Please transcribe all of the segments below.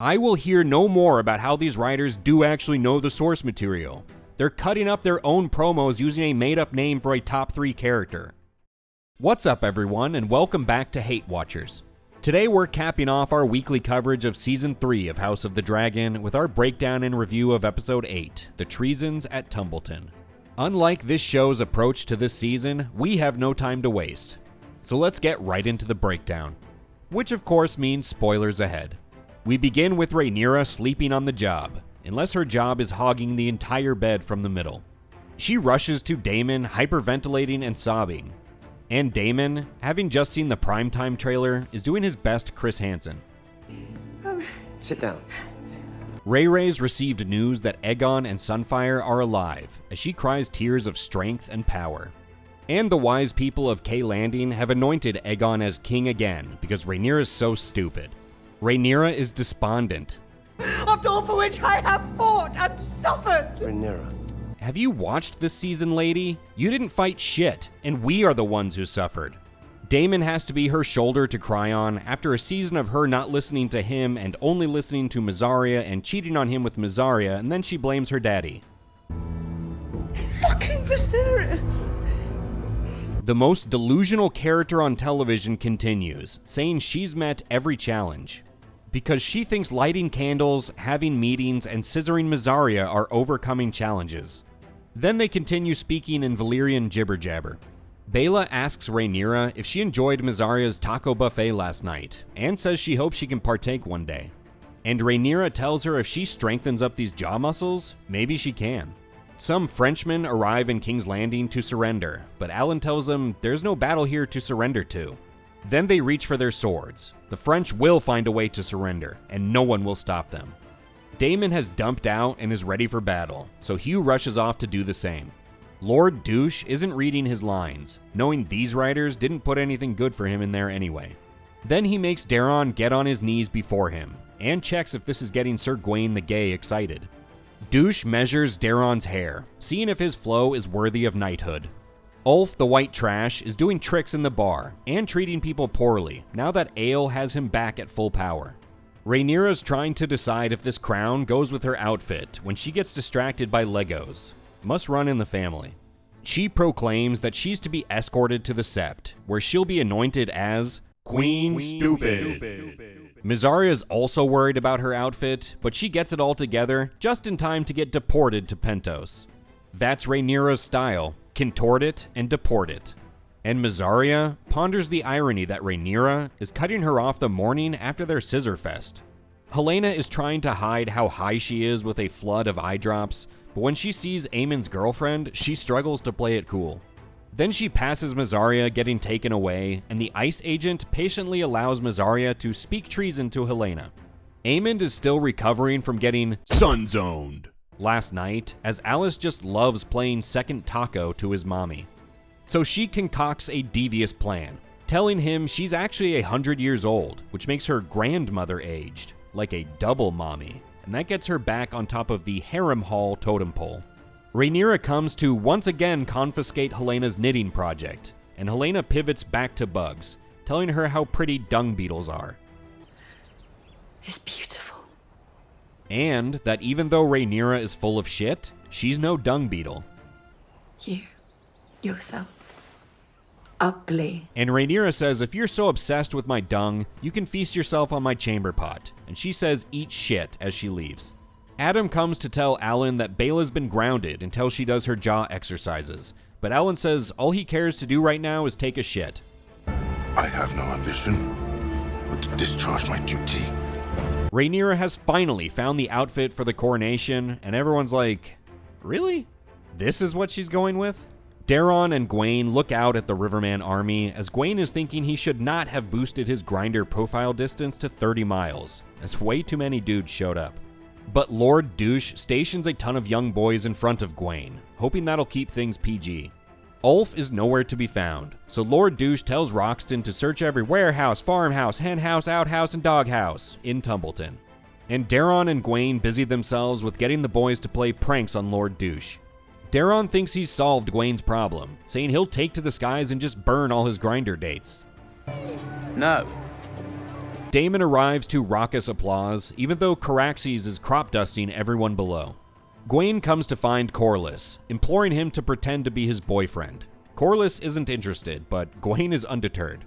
I will hear no more about how these writers do actually know the source material. They're cutting up their own promos using a made-up name for a top 3 character. What's up everyone, and welcome back to HateWatchers. Today we're capping off our weekly coverage of Season 3 of House of the Dragon with our breakdown and review of Episode 8, The Treasons at Tumbleton. Unlike this show's approach to this season, we have no time to waste. So let's get right into the breakdown. Which of course means spoilers ahead. We begin with Rhaenyra sleeping on the job, unless her job is hogging the entire bed from the middle. She rushes to Daemon, hyperventilating and sobbing. And Daemon, having just seen the primetime trailer, is doing his best Chris Hansen. Sit down. Rhaenyra's received news that Aegon and Sunfire are alive, as she cries tears of strength and power. And the wise people of Kay Landing have anointed Aegon as king again, because Rhaenyra is so stupid. Rhaenyra is despondent. After all for which I have fought and suffered! Rhaenyra. Have you watched this season, lady? You didn't fight shit, and we are the ones who suffered. Daemon has to be her shoulder to cry on after a season of her not listening to him and only listening to Mysaria and cheating on him with Mysaria, and then she blames her daddy. Fucking Viserys! The most delusional character on television continues, saying she's met every challenge. Because she thinks lighting candles, having meetings, and scissoring Mysaria are overcoming challenges. Then they continue speaking in Valyrian jibber-jabber. Baela asks Rhaenyra if she enjoyed Mysaria's taco buffet last night, and says she hopes she can partake one day. And Rhaenyra tells her if she strengthens up these jaw muscles, maybe she can. Some Frenchmen arrive in King's Landing to surrender, but Alan tells them there's no battle here to surrender to. Then they reach for their swords. The French will find a way to surrender, and no one will stop them. Daemon has dumped out and is ready for battle, so Hugh rushes off to do the same. Lord Douche isn't reading his lines, knowing these writers didn't put anything good for him in there anyway. Then he makes Daemon get on his knees before him, and checks if this is getting Sir Gwayne the Gay excited. Douche measures Daemon's hair, seeing if his flow is worthy of knighthood. Ulf the White Trash is doing tricks in the bar and treating people poorly now that Ale has him back at full power. Rhaenyra's trying to decide if this crown goes with her outfit when she gets distracted by Legos. Must run in the family. She proclaims that she's to be escorted to the Sept, where she'll be anointed as Queen Stupid. Mysaria is also worried about her outfit, but she gets it all together just in time to get deported to Pentos. That's Rhaenyra's style. Contort it and deport it. And Mysaria ponders the irony that Rhaenyra is cutting her off the morning after their scissor fest. Helena is trying to hide how high she is with a flood of eye drops, but when she sees Aemon's girlfriend, she struggles to play it cool. Then she passes Mysaria getting taken away, and the ICE agent patiently allows Mysaria to speak treason to Helena. Aemon is still recovering from getting sun-zoned last night, as Alys just loves playing second taco to his mommy. So she concocts a devious plan, telling him she's actually 100 years old, which makes her grandmother aged, like a double mommy, and that gets her back on top of the harem hall totem pole. Rhaenyra comes to once again confiscate Helena's knitting project, and Helena pivots back to bugs, telling her how pretty dung beetles are. It's beautiful. And that even though Rhaenyra is full of shit, she's no dung beetle. You, yourself, ugly. And Rhaenyra says if you're so obsessed with my dung, you can feast yourself on my chamber pot. And she says eat shit as she leaves. Adam comes to tell Alan that Baela's been grounded until she does her jaw exercises. But Alan says all he cares to do right now is take a shit. I have no ambition but to discharge my duty. Rhaenyra has finally found the outfit for the coronation, and everyone's like, really? This is what she's going with? Daemon and Gwayne look out at the Riverman army as Gwayne is thinking he should not have boosted his grinder profile distance to 30 miles, as way too many dudes showed up. But Lord Douche stations a ton of young boys in front of Gwayne, hoping that'll keep things PG. Ulf is nowhere to be found, so Lord Douche tells Roxton to search every warehouse, farmhouse, henhouse, outhouse, and doghouse in Tumbleton. And Daemon and Gwayne busy themselves with getting the boys to play pranks on Lord Douche. Daemon thinks he's solved Gwayne's problem, saying he'll take to the skies and just burn all his grinder dates. No. Daemon arrives to raucous applause, even though Caraxes is crop dusting everyone below. Gwayne comes to find Corlys, imploring him to pretend to be his boyfriend. Corlys isn't interested, but Gwayne is undeterred.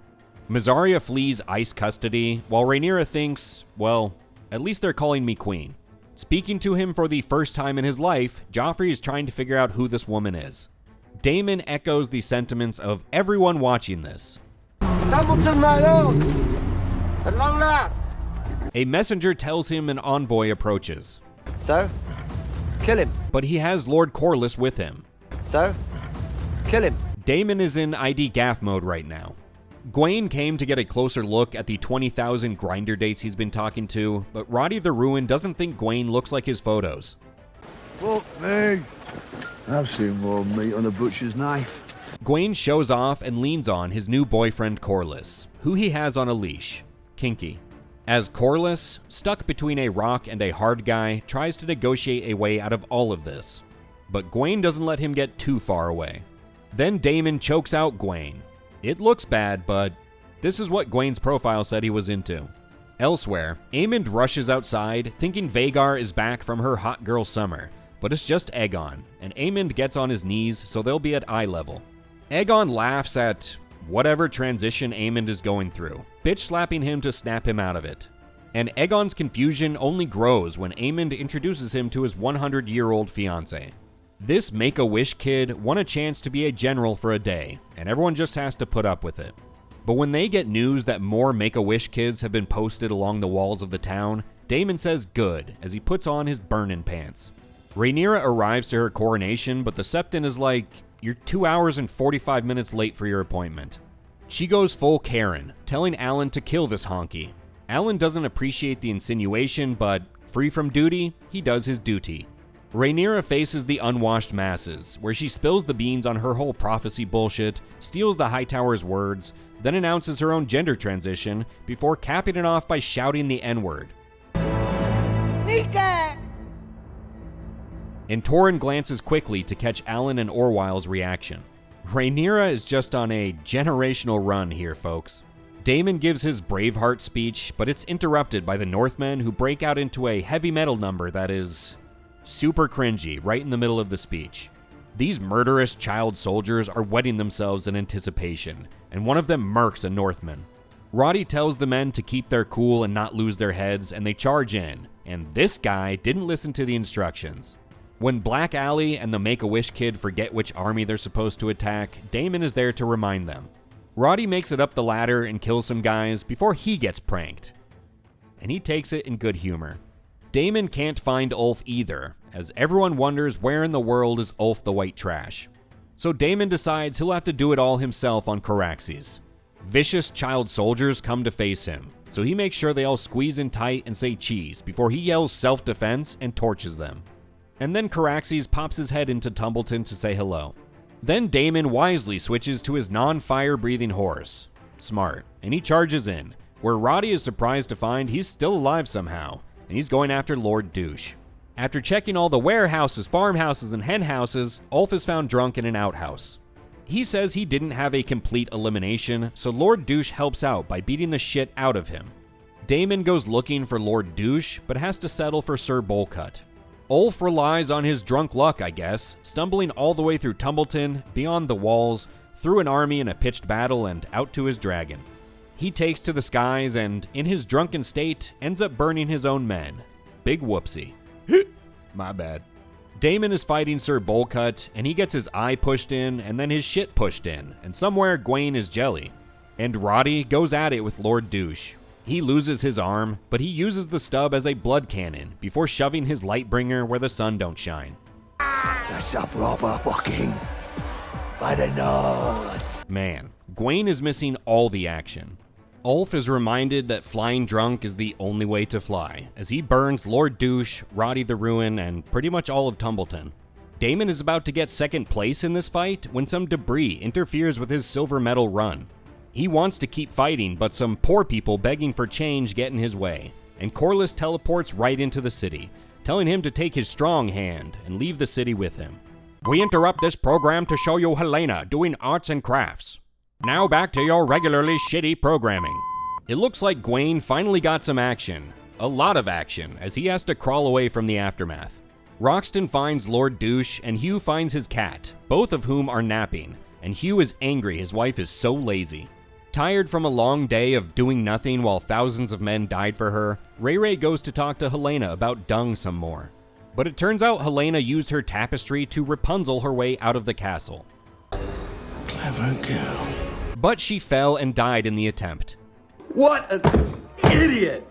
Mysaria flees ice custody, while Rhaenyra thinks, well, at least they're calling me queen. Speaking to him for the first time in his life, Joffrey is trying to figure out who this woman is. Daemon echoes the sentiments of everyone watching this. Tumbleton, my lords! At long last! A messenger tells him an envoy approaches. So? Kill him. But he has Lord Corlys with him. So? Kill him. Daemon is in ID gaff mode right now. Gwayne came to get a closer look at the 20,000 grinder dates he's been talking to, but Roddy the Ruin doesn't think Gwayne looks like his photos. Fuck me. I've seen more meat on a butcher's knife. Gwayne shows off and leans on his new boyfriend Corlys, who he has on a leash. Kinky. As Corlys, stuck between a rock and a hard guy, tries to negotiate a way out of all of this. But Gwayne doesn't let him get too far away. Then Daemon chokes out Gwayne. It looks bad, but this is what Gwayne's profile said he was into. Elsewhere, Aemond rushes outside, thinking Vhagar is back from her hot girl summer, but it's just Aegon, and Aemond gets on his knees so they'll be at eye level. Aegon laughs at whatever transition Aemond is going through, bitch slapping him to snap him out of it. And Aegon's confusion only grows when Aemond introduces him to his 100-year-old fiancé. This Make-A-Wish kid won a chance to be a general for a day, and everyone just has to put up with it. But when they get news that more Make-A-Wish kids have been posted along the walls of the town, Daemon says good as he puts on his burnin' pants. Rhaenyra arrives to her coronation, but the Septon is like, you're 2 hours and 45 minutes late for your appointment. She goes full Karen, telling Alan to kill this honky. Alan doesn't appreciate the insinuation, but free from duty, he does his duty. Rhaenyra faces the unwashed masses, where she spills the beans on her whole prophecy bullshit, steals the Hightower's words, then announces her own gender transition, before capping it off by shouting the N-word. Nika! And Torrhen glances quickly to catch Alan and Orwell's reaction. Rhaenyra is just on a generational run here, folks. Daemon gives his Braveheart speech, but it's interrupted by the Northmen who break out into a heavy metal number that is super cringy right in the middle of the speech. These murderous child soldiers are wetting themselves in anticipation, and one of them murks a Northman. Roddy tells the men to keep their cool and not lose their heads, and they charge in, and this guy didn't listen to the instructions. When Black Alley and the Make-A-Wish kid forget which army they're supposed to attack, Daemon is there to remind them. Roddy makes it up the ladder and kills some guys before he gets pranked. And he takes it in good humor. Daemon can't find Ulf either, as everyone wonders where in the world is Ulf the White Trash. So Daemon decides he'll have to do it all himself on Caraxes. Vicious child soldiers come to face him, so he makes sure they all squeeze in tight and say cheese before he yells self-defense and torches them. And then Caraxes pops his head into Tumbleton to say hello. Then Daemon wisely switches to his non-fire-breathing horse. Smart. And he charges in, where Roddy is surprised to find he's still alive somehow, and he's going after Lord Douche. After checking all the warehouses, farmhouses, and henhouses, Ulf is found drunk in an outhouse. He says he didn't have a complete elimination, so Lord Douche helps out by beating the shit out of him. Daemon goes looking for Lord Douche, but has to settle for Sir Bolcut. Ulf relies on his drunk luck, I guess, stumbling all the way through Tumbleton, beyond the walls, through an army in a pitched battle, and out to his dragon. He takes to the skies and, in his drunken state, ends up burning his own men. Big whoopsie. My bad. Daemon is fighting Sir Bolcut, and he gets his eye pushed in, and then his shit pushed in, and somewhere Gwayne is jelly. And Roddy goes at it with Lord Douche. He loses his arm, but he uses the stub as a blood cannon before shoving his Lightbringer where the sun don't shine. That's a proper fucking by the nod. Man, Gwayne is missing all the action. Ulf is reminded that flying drunk is the only way to fly, as he burns Lord Douche, Roddy the Ruin, and pretty much all of Tumbleton. Daemon is about to get second place in this fight when some debris interferes with his silver medal run. He wants to keep fighting, but some poor people begging for change get in his way, and Corlys teleports right into the city, telling him to take his strong hand and leave the city with him. We interrupt this program to show you Helena doing arts and crafts. Now back to your regularly shitty programming. It looks like Gwayne finally got some action. A lot of action, as he has to crawl away from the aftermath. Roxton finds Lord Douche, and Hugh finds his cat, both of whom are napping, and Hugh is angry his wife is so lazy. Tired from a long day of doing nothing while thousands of men died for her, Ray goes to talk to Helena about dung some more. But it turns out Helena used her tapestry to Rapunzel her way out of the castle. Clever girl. But she fell and died in the attempt. What an idiot!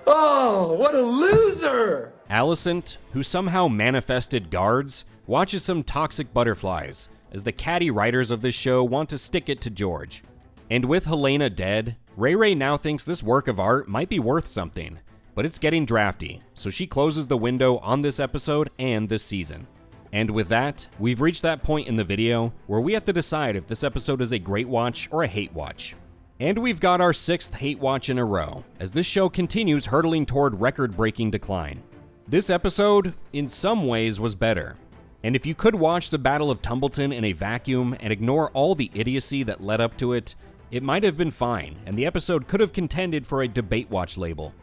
Oh, what a loser! Alicent, who somehow manifested guards, watches some toxic butterflies, as the catty writers of this show want to stick it to George. And with Helena dead, Ray now thinks this work of art might be worth something, but it's getting drafty, so she closes the window on this episode and this season. And with that, we've reached that point in the video where we have to decide if this episode is a great watch or a hate watch. And we've got our 6th hate watch in a row, as this show continues hurtling toward record-breaking decline. This episode, in some ways, was better. And if you could watch the Battle of Tumbleton in a vacuum and ignore all the idiocy that led up to it, it might have been fine, and the episode could have contended for a debate watch label.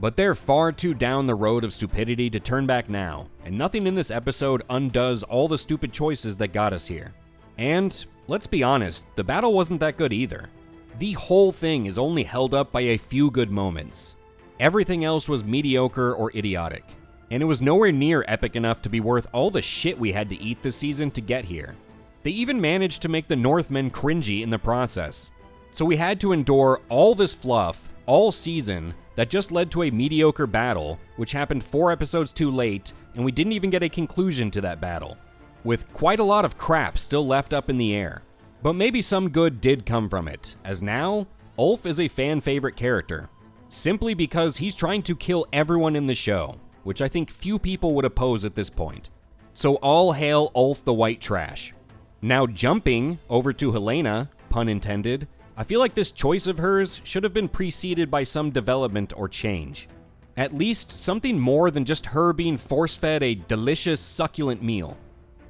But they're far too down the road of stupidity to turn back now, and nothing in this episode undoes all the stupid choices that got us here. And, let's be honest, the battle wasn't that good either. The whole thing is only held up by a few good moments. Everything else was mediocre or idiotic, and it was nowhere near epic enough to be worth all the shit we had to eat this season to get here. They even managed to make the Northmen cringy in the process. So we had to endure all this fluff, all season, that just led to a mediocre battle, which happened 4 episodes too late, and we didn't even get a conclusion to that battle, with quite a lot of crap still left up in the air. But maybe some good did come from it, as now, Ulf is a fan favorite character, simply because he's trying to kill everyone in the show, which I think few people would oppose at this point. So all hail Ulf the White Trash. Now jumping over to Helena, pun intended, I feel like this choice of hers should have been preceded by some development or change. At least something more than just her being force-fed a delicious, succulent meal.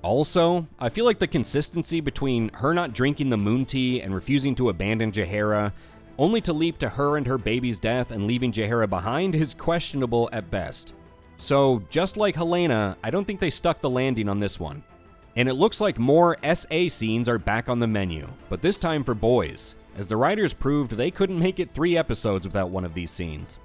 Also, I feel like the consistency between her not drinking the moon tea and refusing to abandon Jaehaera, only to leap to her and her baby's death and leaving Jaehaera behind, is questionable at best. So, just like Helena, I don't think they stuck the landing on this one. And it looks like more SA scenes are back on the menu, but this time for boys, as the writers proved they couldn't make it 3 episodes without one of these scenes.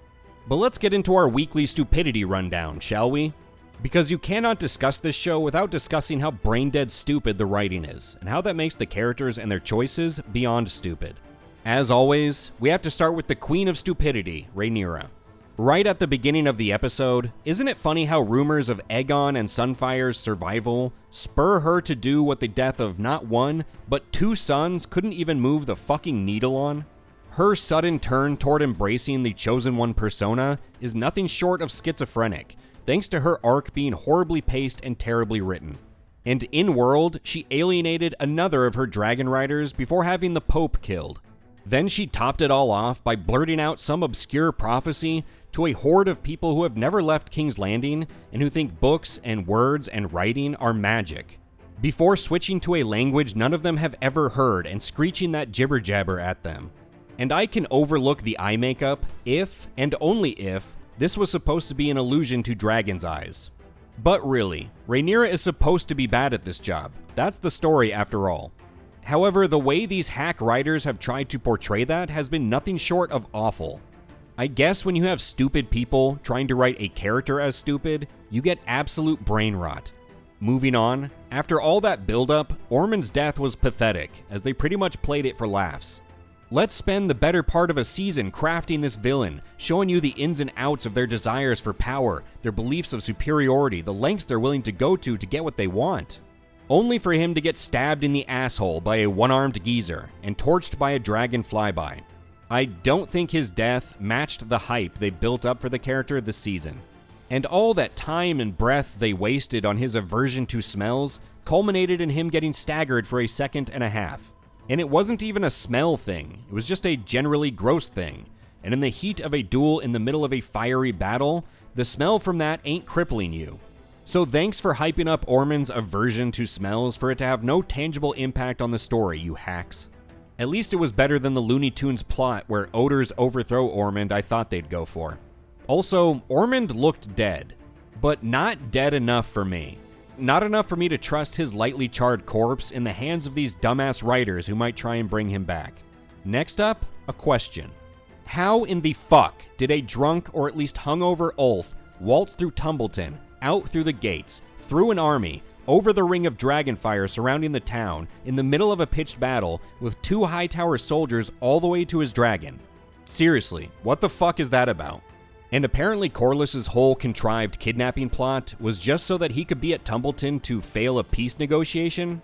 But let's get into our weekly stupidity rundown, shall we? Because you cannot discuss this show without discussing how brain-dead stupid the writing is, and how that makes the characters and their choices beyond stupid. As always, we have to start with the queen of stupidity, Rhaenyra. Right at the beginning of the episode, isn't it funny how rumors of Aegon and Sunfire's survival spur her to do what the death of not 1, but 2 sons couldn't even move the fucking needle on? Her sudden turn toward embracing the Chosen One persona is nothing short of schizophrenic, thanks to her arc being horribly paced and terribly written. And in-world, she alienated another of her dragon riders before having the Pope killed. Then she topped it all off by blurting out some obscure prophecy to a horde of people who have never left King's Landing and who think books and words and writing are magic, before switching to a language none of them have ever heard and screeching that jibber-jabber at them. And I can overlook the eye makeup if, and only if, this was supposed to be an allusion to Dragon's Eyes. But really, Rhaenyra is supposed to be bad at this job. That's the story after all. However, the way these hack writers have tried to portray that has been nothing short of awful. I guess when you have stupid people trying to write a character as stupid, you get absolute brain rot. Moving on, after all that build-up, Ormond's death was pathetic, as they pretty much played it for laughs. Let's spend the better part of a season crafting this villain, showing you the ins and outs of their desires for power, their beliefs of superiority, the lengths they're willing to go to get what they want. Only for him to get stabbed in the asshole by a one-armed geezer and torched by a dragon flyby. I don't think his death matched the hype they built up for the character this season. And all that time and breath they wasted on his aversion to smells culminated in him getting staggered for a second and a half. And it wasn't even a smell thing, it was just a generally gross thing. And in the heat of a duel in the middle of a fiery battle, the smell from that ain't crippling you. So thanks for hyping up Ormond's aversion to smells for it to have no tangible impact on the story, you hacks. At least it was better than the Looney Tunes plot where Odors overthrow Ormond I thought they'd go for. Also, Ormond looked dead, but not dead enough for me. Not enough for me to trust his lightly charred corpse in the hands of these dumbass writers who might try and bring him back. Next up, a question. How in the fuck did a drunk or at least hungover Ulf waltz through Tumbleton, out through the gates, through an army, over the ring of dragonfire surrounding the town, in the middle of a pitched battle, with 2 Hightower soldiers all the way to his dragon? Seriously, what the fuck is that about? And apparently Corlys's whole contrived kidnapping plot was just so that he could be at Tumbleton to fail a peace negotiation?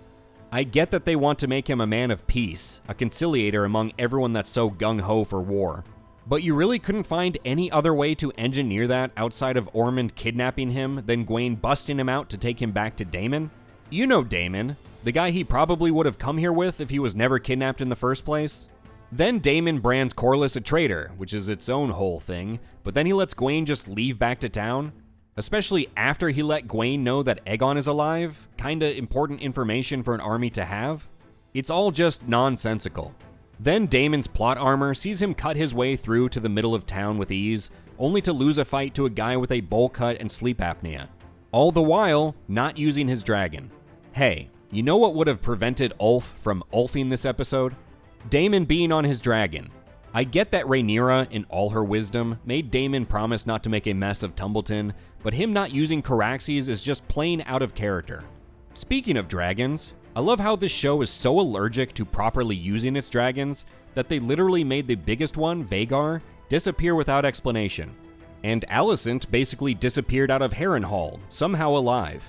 I get that they want to make him a man of peace, a conciliator among everyone that's so gung-ho for war. But you really couldn't find any other way to engineer that outside of Ormond kidnapping him than Gwayne busting him out to take him back to Daemon? You know Daemon, the guy he probably would have come here with if he was never kidnapped in the first place. Then Daemon brands Corlys a traitor, which is its own whole thing, but then he lets Gwayne just leave back to town? Especially after he let Gwayne know that Aegon is alive? Kinda important information for an army to have? It's all just nonsensical. Then Daemon's plot armor sees him cut his way through to the middle of town with ease, only to lose a fight to a guy with a bowl cut and sleep apnea. All the while, not using his dragon. Hey, you know what would have prevented Ulf from Ulfing this episode? Daemon being on his dragon. I get that Rhaenyra, in all her wisdom, made Daemon promise not to make a mess of Tumbleton, but him not using Caraxes is just plain out of character. Speaking of dragons, I love how this show is so allergic to properly using its dragons that they literally made the biggest one, Vhagar, disappear without explanation. And Alicent basically disappeared out of Harrenhal, somehow alive.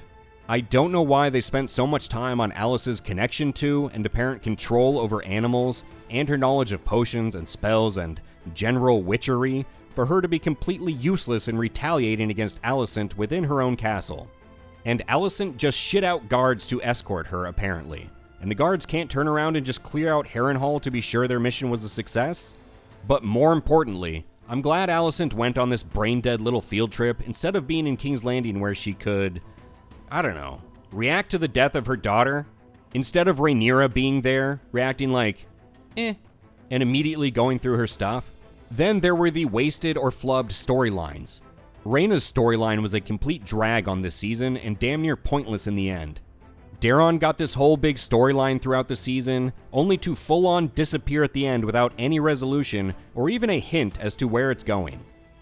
I don't know why they spent so much time on Alice's connection to and apparent control over animals and her knowledge of potions and spells and general witchery for her to be completely useless in retaliating against Alicent within her own castle. And Alicent just shit out guards to escort her, apparently. And the guards can't turn around and just clear out Harrenhal to be sure their mission was a success? But more importantly, I'm glad Alicent went on this brain-dead little field trip instead of being in King's Landing where she could, I don't know, react to the death of her daughter. Instead of Rhaenyra being there, reacting like, and immediately going through her stuff. Then there were the wasted or flubbed storylines. Rhaena's storyline was a complete drag on this season and damn near pointless in the end. Daemon got this whole big storyline throughout the season, only to full-on disappear at the end without any resolution or even a hint as to where it's going.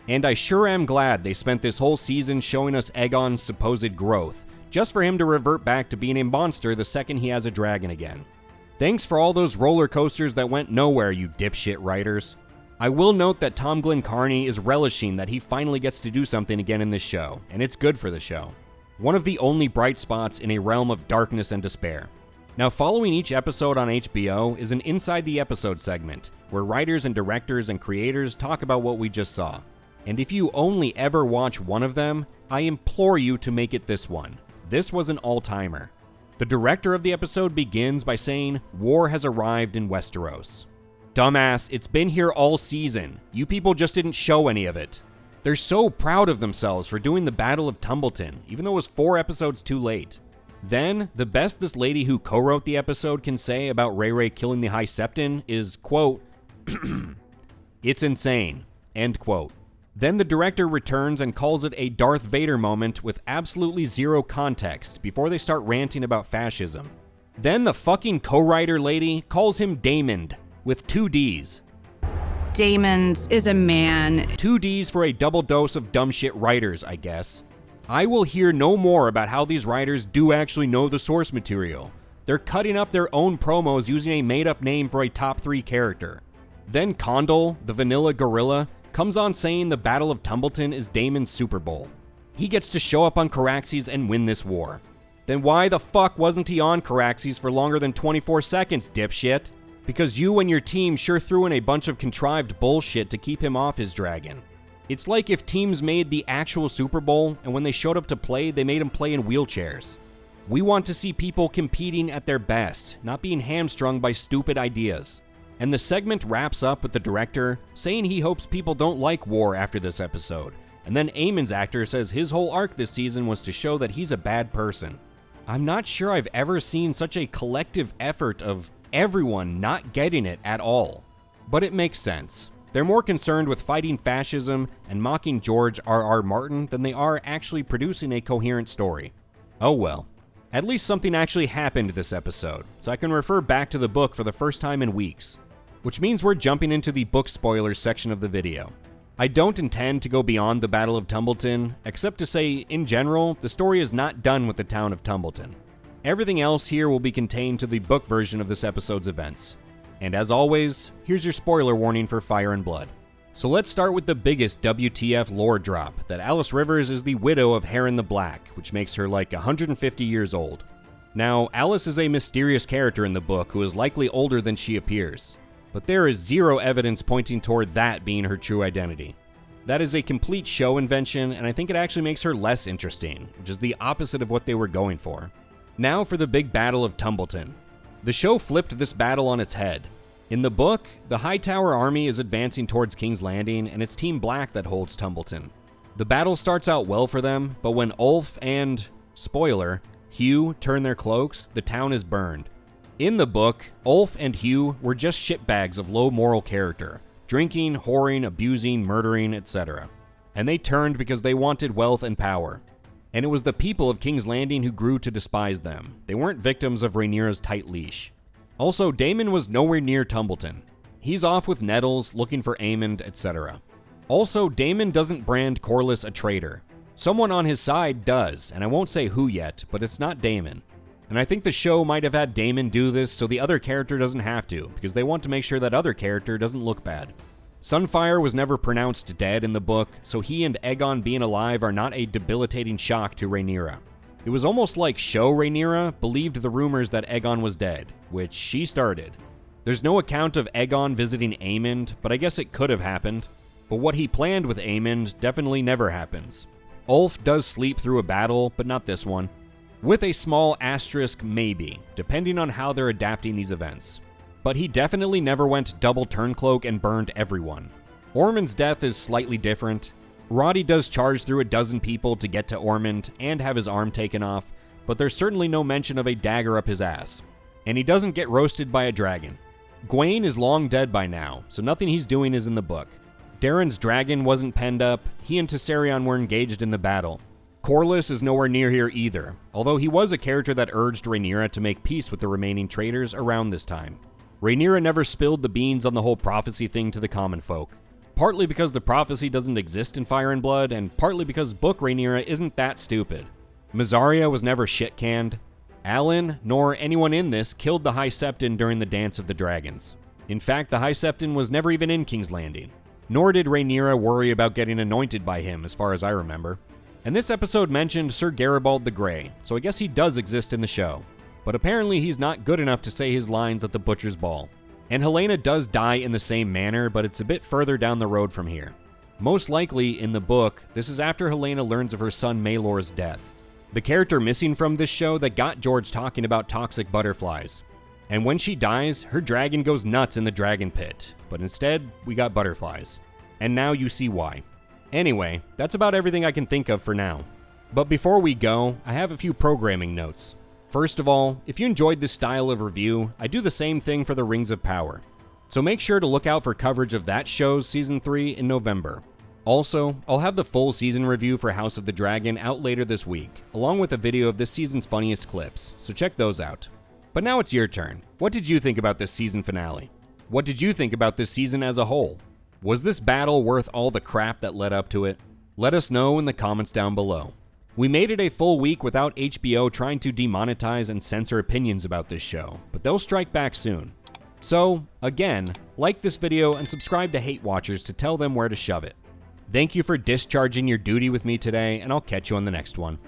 And I sure am glad they spent this whole season showing us Aegon's supposed growth, just for him to revert back to being a monster the second he has a dragon again. Thanks for all those roller coasters that went nowhere, you dipshit writers. I will note that Tom Glencarney is relishing that he finally gets to do something again in this show, and it's good for the show. One of the only bright spots in a realm of darkness and despair. Now, following each episode on HBO is an Inside the Episode segment, where writers and directors and creators talk about what we just saw. And if you only ever watch one of them, I implore you to make it this one. This was an all-timer. The director of the episode begins by saying, "War has arrived in Westeros." Dumbass, it's been here all season. You people just didn't show any of it. They're so proud of themselves for doing the Battle of Tumbleton, even though it was 4 episodes too late. Then, the best this lady who co-wrote the episode can say about Rhaenyra killing the High Septon is, quote, "It's insane," end quote. Then the director returns and calls it a Darth Vader moment with absolutely zero context before they start ranting about fascism. Then the fucking co-writer lady calls him Daemon, with 2 Ds. Daemon is a man. 2 Ds for a double dose of dumb shit writers, I guess. I will hear no more about how these writers do actually know the source material. They're cutting up their own promos using a made-up name for a top 3 character. Then Condal, the vanilla gorilla, comes on saying the Battle of Tumbleton is Daemon's Super Bowl. He gets to show up on Caraxes and win this war. Then why the fuck wasn't he on Caraxes for longer than 24 seconds, dipshit? Because you and your team sure threw in a bunch of contrived bullshit to keep him off his dragon. It's like if teams made the actual Super Bowl, and when they showed up to play, they made them play in wheelchairs. We want to see people competing at their best, not being hamstrung by stupid ideas. And the segment wraps up with the director saying he hopes people don't like war after this episode, and then Aemon's actor says his whole arc this season was to show that he's a bad person. I'm not sure I've ever seen such a collective effort of everyone not getting it at all. But it makes sense. They're more concerned with fighting fascism and mocking George R.R. Martin than they are actually producing a coherent story. Oh well. At least something actually happened this episode, so I can refer back to the book for the first time in weeks. Which means we're jumping into the book spoilers section of the video. I don't intend to go beyond the Battle of Tumbleton, except to say, in general, the story is not done with the town of Tumbleton. Everything else here will be contained to the book version of this episode's events. And as always, here's your spoiler warning for Fire and Blood. So let's start with the biggest WTF lore drop, that Alys Rivers is the widow of Harren the Black, which makes her like 150 years old. Now, Alys is a mysterious character in the book who is likely older than she appears. But there is zero evidence pointing toward that being her true identity. That is a complete show invention, and I think it actually makes her less interesting, which is the opposite of what they were going for. Now for the big Battle of Tumbleton. The show flipped this battle on its head. In the book, the Hightower army is advancing towards King's Landing, and it's Team Black that holds Tumbleton. The battle starts out well for them, but when Ulf and, spoiler, Hugh turn their cloaks, the town is burned. In the book, Ulf and Hugh were just shitbags of low moral character, drinking, whoring, abusing, murdering, etc. And they turned because they wanted wealth and power. And it was the people of King's Landing who grew to despise them. They weren't victims of Rhaenyra's tight leash. Also, Daemon was nowhere near Tumbleton. He's off with Nettles, looking for Aemond, etc. Also, Daemon doesn't brand Corlys a traitor. Someone on his side does, and I won't say who yet, but it's not Daemon. And I think the show might have had Daemon do this so the other character doesn't have to, because they want to make sure that other character doesn't look bad. Sunfire was never pronounced dead in the book, so he and Aegon being alive are not a debilitating shock to Rhaenyra. It was almost like show Rhaenyra believed the rumors that Aegon was dead, which she started. There's no account of Aegon visiting Aemond, but I guess it could have happened. But what he planned with Aemond definitely never happens. Ulf does sleep through a battle, but not this one. With a small asterisk maybe, depending on how they're adapting these events. But he definitely never went double turncloak and burned everyone. Ormond's death is slightly different. Roddy does charge through a dozen people to get to Ormond and have his arm taken off, but there's certainly no mention of a dagger up his ass. And he doesn't get roasted by a dragon. Gwayne is long dead by now, so nothing he's doing is in the book. Darren's dragon wasn't penned up, he and Tessarion were engaged in the battle. Corlys is nowhere near here either, although he was a character that urged Rhaenyra to make peace with the remaining traitors around this time. Rhaenyra never spilled the beans on the whole prophecy thing to the common folk. Partly because the prophecy doesn't exist in Fire and Blood, and partly because book Rhaenyra isn't that stupid. Mysaria was never shit-canned. Alan, nor anyone in this, killed the High Septon during the Dance of the Dragons. In fact, the High Septon was never even in King's Landing. Nor did Rhaenyra worry about getting anointed by him, as far as I remember. And this episode mentioned Sir Garibald the Grey, so I guess he does exist in the show. But apparently he's not good enough to say his lines at the Butcher's Ball. And Helena does die in the same manner, but it's a bit further down the road from here. Most likely, in the book, this is after Helena learns of her son Maelor's death. The character missing from this show that got George talking about toxic butterflies. And when she dies, her dragon goes nuts in the dragon pit, but instead, we got butterflies. And now you see why. Anyway, that's about everything I can think of for now. But before we go, I have a few programming notes. First of all, if you enjoyed this style of review, I do the same thing for the Rings of Power. So make sure to look out for coverage of that show's Season 3 in November. Also, I'll have the full season review for House of the Dragon out later this week, along with a video of this season's funniest clips, so check those out. But now it's your turn. What did you think about this season finale? What did you think about this season as a whole? Was this battle worth all the crap that led up to it? Let us know in the comments down below. We made it a full week without HBO trying to demonetize and censor opinions about this show, but they'll strike back soon. So, again, like this video and subscribe to HateWatchers to tell them where to shove it. Thank you for discharging your duty with me today, and I'll catch you on the next one.